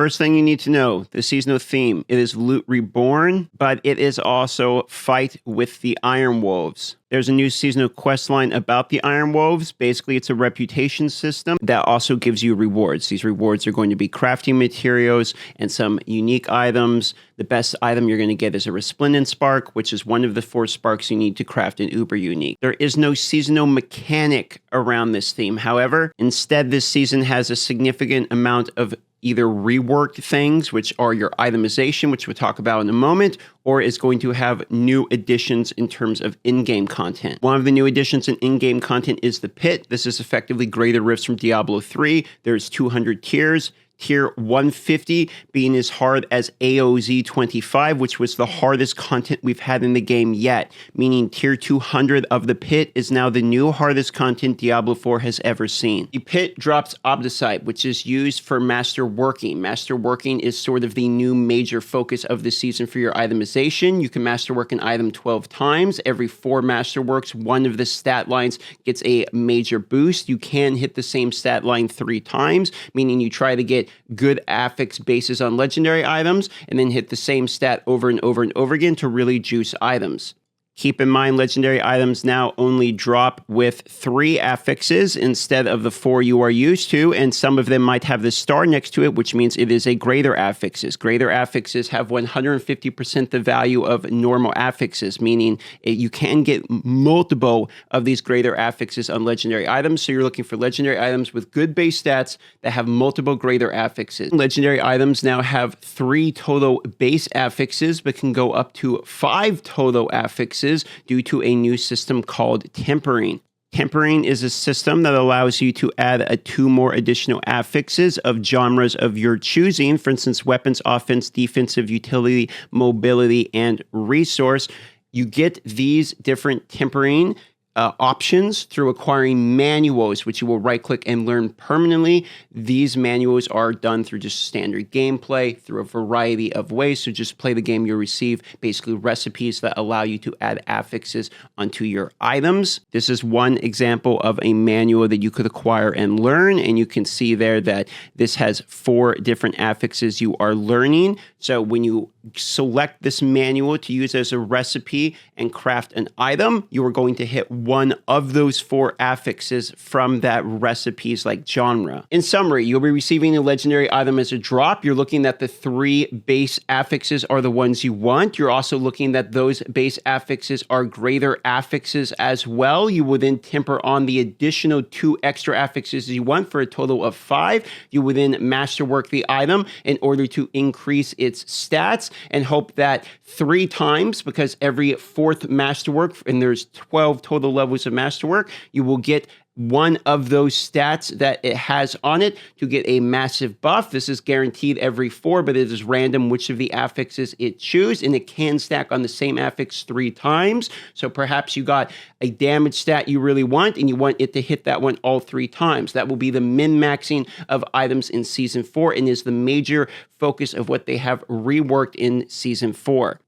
First thing you need to know, the seasonal theme, it is Loot Reborn, but it is also Fight with the Iron Wolves. There's a new seasonal quest line about the Iron Wolves. Basically, it's a reputation system that also gives you rewards. These rewards are going to be crafting materials and some unique items. The best item you're going to get is a Resplendent Spark, which is one of the 4 sparks you need to craft an Uber Unique. There is no seasonal mechanic around this theme. However, instead, this season has a significant amount of either reworked things, which are your itemization, which we'll talk about in a moment, or is going to have new additions in terms of in-game content. One of the new additions in in-game content is the Pit. This is effectively greater rifts from Diablo 3. There's 200 tiers. Tier 150 being as hard as AOZ 25, which was the hardest content we've had in the game yet, meaning Tier 200 of the Pit is now the new hardest content Diablo 4 has ever seen. The Pit drops Obdicite, which is used for Masterworking. Masterworking is sort of the new major focus of the season for your itemization. You can Masterwork an item 12 times. Every 4 Masterworks, one of the stat lines gets a major boost. You can hit the same stat line 3 times, meaning you try to get good affix bases on legendary items and then hit the same stat over and over and over again to really juice items. Keep in mind, legendary items now only drop with 3 affixes instead of the 4 you are used to, and some of them might have the star next to it, which means it is a greater affixes. Greater affixes have 150% the value of normal affixes, meaning you can get multiple of these greater affixes on legendary items, so you're looking for legendary items with good base stats that have multiple greater affixes. Legendary items now have 3 total base affixes, but can go up to 5 total affixes due to a new system called tempering. Tempering is a system that allows you to add 2 more additional affixes of genres of your choosing. For instance, weapons, offense, defensive, utility, mobility, and resource. You get these different tempering options through acquiring manuals, which you will right-click and learn permanently. These manuals are done through just standard gameplay, through a variety of ways. So just play the game, you'll receive basically recipes that allow you to add affixes onto your items. This is one example of a manual that you could acquire and learn, and you can see there that this has 4 different affixes you are learning. So when you select this manual to use as a recipe and craft an item, you are going to hit one of those 4 affixes from that recipe's like genre. In summary, you'll be receiving a legendary item as a drop. You're looking at the 3 base affixes are the ones you want. You're also looking that those base affixes are greater affixes as well. You will then temper on the additional 2 extra affixes you want for a total of 5. You will then masterwork the item in order to increase its stats and hope that 3 times, because every 4th masterwork, and there's 12 total levels of masterwork, you will get one of those stats that it has on it to get a massive buff. This is guaranteed every 4, but it is random which of the affixes it chooses, and it can stack on the same affix 3 times. So perhaps you got a damage stat you really want, and you want it to hit that one all 3 times. That will be the min-maxing of items in Season 4, and is the major focus of what they have reworked in Season 4.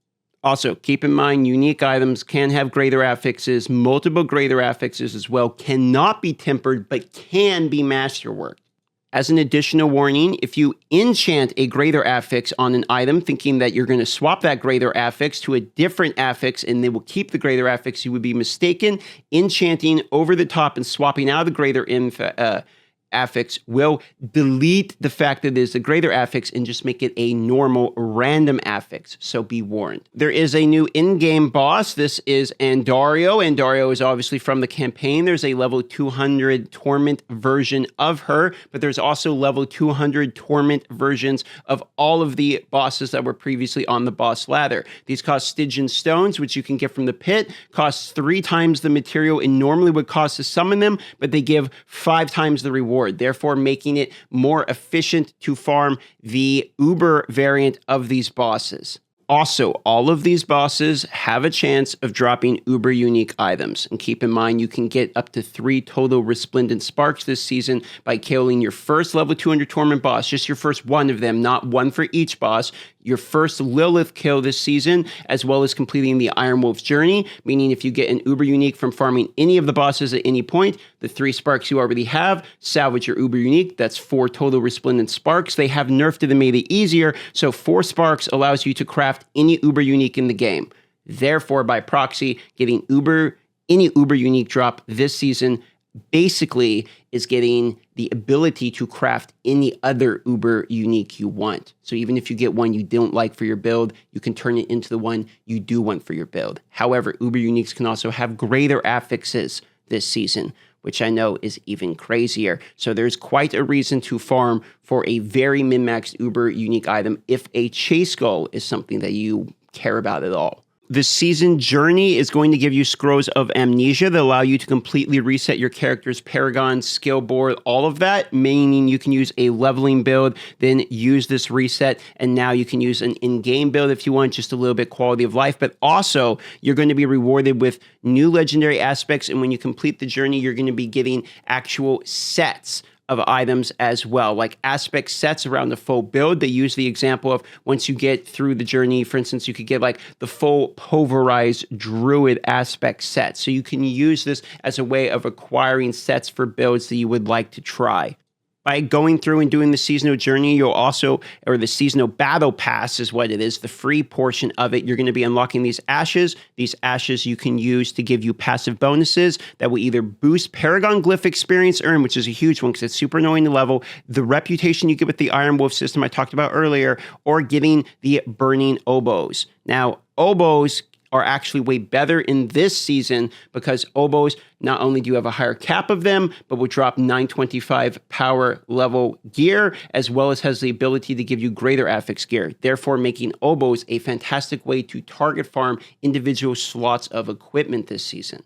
Also, keep in mind, unique items can have greater affixes. Multiple greater affixes as well cannot be tempered, but can be masterworked. As an additional warning, if you enchant a greater affix on an item, thinking that you're going to swap that greater affix to a different affix and they will keep the greater affix, you would be mistaken. Enchanting over the top and swapping out the greater affix will delete the fact that it is a greater affix and just make it a normal random affix, so be warned. There is a new in-game boss. This is Andario. Andario is obviously from the campaign. There's a level 200 Torment version of her, but there's also level 200 Torment versions of all of the bosses that were previously on the boss ladder. These cost Stygian Stones, which you can get from the Pit, costs 3 times the material it normally would cost to summon them, but they give 5 times the reward, therefore making it more efficient to farm the Uber variant of these bosses. Also, all of these bosses have a chance of dropping uber unique items. And keep in mind, you can get up to 3 total resplendent sparks this season by killing your first level 200 Torment boss, just your first one of them, not one for each boss. Your first Lilith kill this season, as well as completing the Iron Wolf's journey, meaning if you get an uber unique from farming any of the bosses at any point, the 3 sparks you already have, salvage your uber unique. That's 4 total resplendent sparks. They have nerfed it and made it easier, so 4 sparks allows you to craft any uber unique in the game. Therefore, by proxy, getting any uber unique drop this season basically is getting the ability to craft any other uber unique you want. So even if you get one you don't like for your build, you can turn it into the one you do want for your build. However, uber uniques can also have greater affixes this season, which I know is even crazier. So there's quite a reason to farm for a very min-maxed uber unique item if a chase goal is something that you care about at all. The season journey is going to give you scrolls of amnesia that allow you to completely reset your character's paragon, skill board, all of that, meaning you can use a leveling build, then use this reset, and now you can use an in-game build if you want, just a little bit quality of life, but also you're going to be rewarded with new legendary aspects, and when you complete the journey, you're going to be getting actual sets of items as well, like aspect sets around the full build. They use the example of once you get through the journey, for instance, you could get like the full pulverized druid aspect set. So you can use this as a way of acquiring sets for builds that you would like to try. By going through and doing the seasonal journey, you'll also, or the seasonal battle pass is what it is, the free portion of it, you're going to be unlocking these ashes. These ashes you can use to give you passive bonuses that will either boost Paragon Glyph experience earn, which is a huge one because it's super annoying to level, the reputation you get with the Iron Wolf system I talked about earlier, or getting the Burning Oboes. Now, oboes are actually way better in this season because oboes, not only do you have a higher cap of them, but will drop 925 power level gear, as well as has the ability to give you greater affix gear, therefore making oboes a fantastic way to target farm individual slots of equipment this season.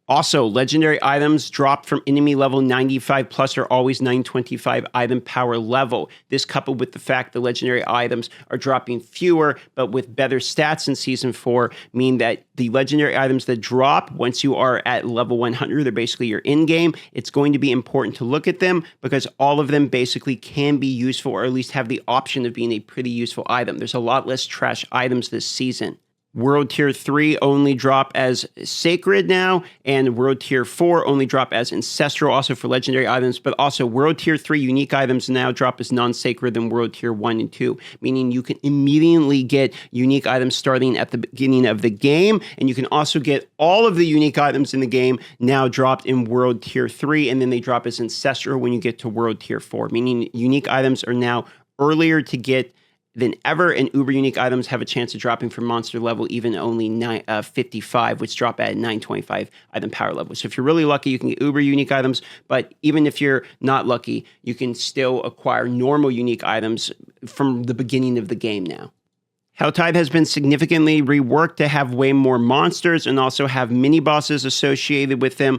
Also, legendary items dropped from enemy level 95 plus are always 925 item power level. This coupled with the fact the legendary items are dropping fewer, but with better stats in Season 4, mean that the legendary items that drop once you are at level 100, they're basically your in-game. It's going to be important to look at them because all of them basically can be useful or at least have the option of being a pretty useful item. There's a lot less trash items this season. World Tier 3 only drop as Sacred now, and World Tier 4 only drop as Ancestral, also for legendary items, but also World Tier 3 unique items now drop as non-sacred than World Tier 1 and 2, meaning you can immediately get unique items starting at the beginning of the game, and you can also get all of the unique items in the game now dropped in World Tier 3, and then they drop as Ancestral when you get to World Tier 4, meaning unique items are now earlier to get than ever, and uber unique items have a chance of dropping from monster level even only 55, which drop at 925 item power level. So if you're really lucky, you can get uber unique items, but even if you're not lucky, you can still acquire normal unique items from the beginning of the game now. Helltide has been significantly reworked to have way more monsters and also have mini-bosses associated with them.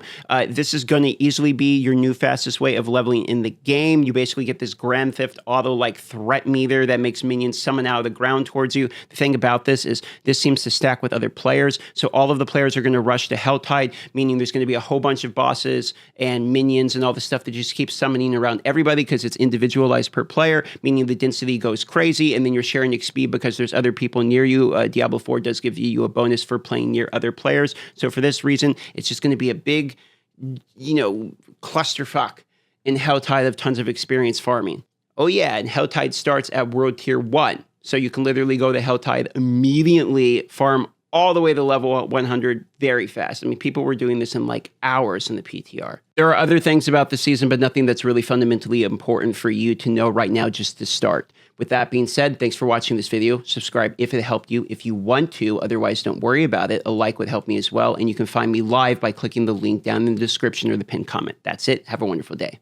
This is going to easily be your new fastest way of leveling in the game. You basically get this Grand Theft Auto-like threat meter that makes minions summon out of the ground towards you. The thing about this is this seems to stack with other players, so all of the players are going to rush to Helltide, meaning there's going to be a whole bunch of bosses and minions and all the stuff that just keeps summoning around everybody because it's individualized per player, meaning the density goes crazy, and then you're sharing XP because there's other people near you. Diablo 4 does give you a bonus for playing near other players. So for this reason, it's just going to be a big, clusterfuck in Helltide of tons of experience farming. Oh yeah, and Helltide starts at World Tier 1. So you can literally go to Helltide immediately, farm all the way to level 100 very fast. I mean, people were doing this in like hours in the PTR. There are other things about the season, but nothing that's really fundamentally important for you to know right now just to start. With that being said, thanks for watching this video. Subscribe if it helped you, if you want to. Otherwise, don't worry about it. A like would help me as well. And you can find me live by clicking the link down in the description or the pinned comment. That's it. Have a wonderful day.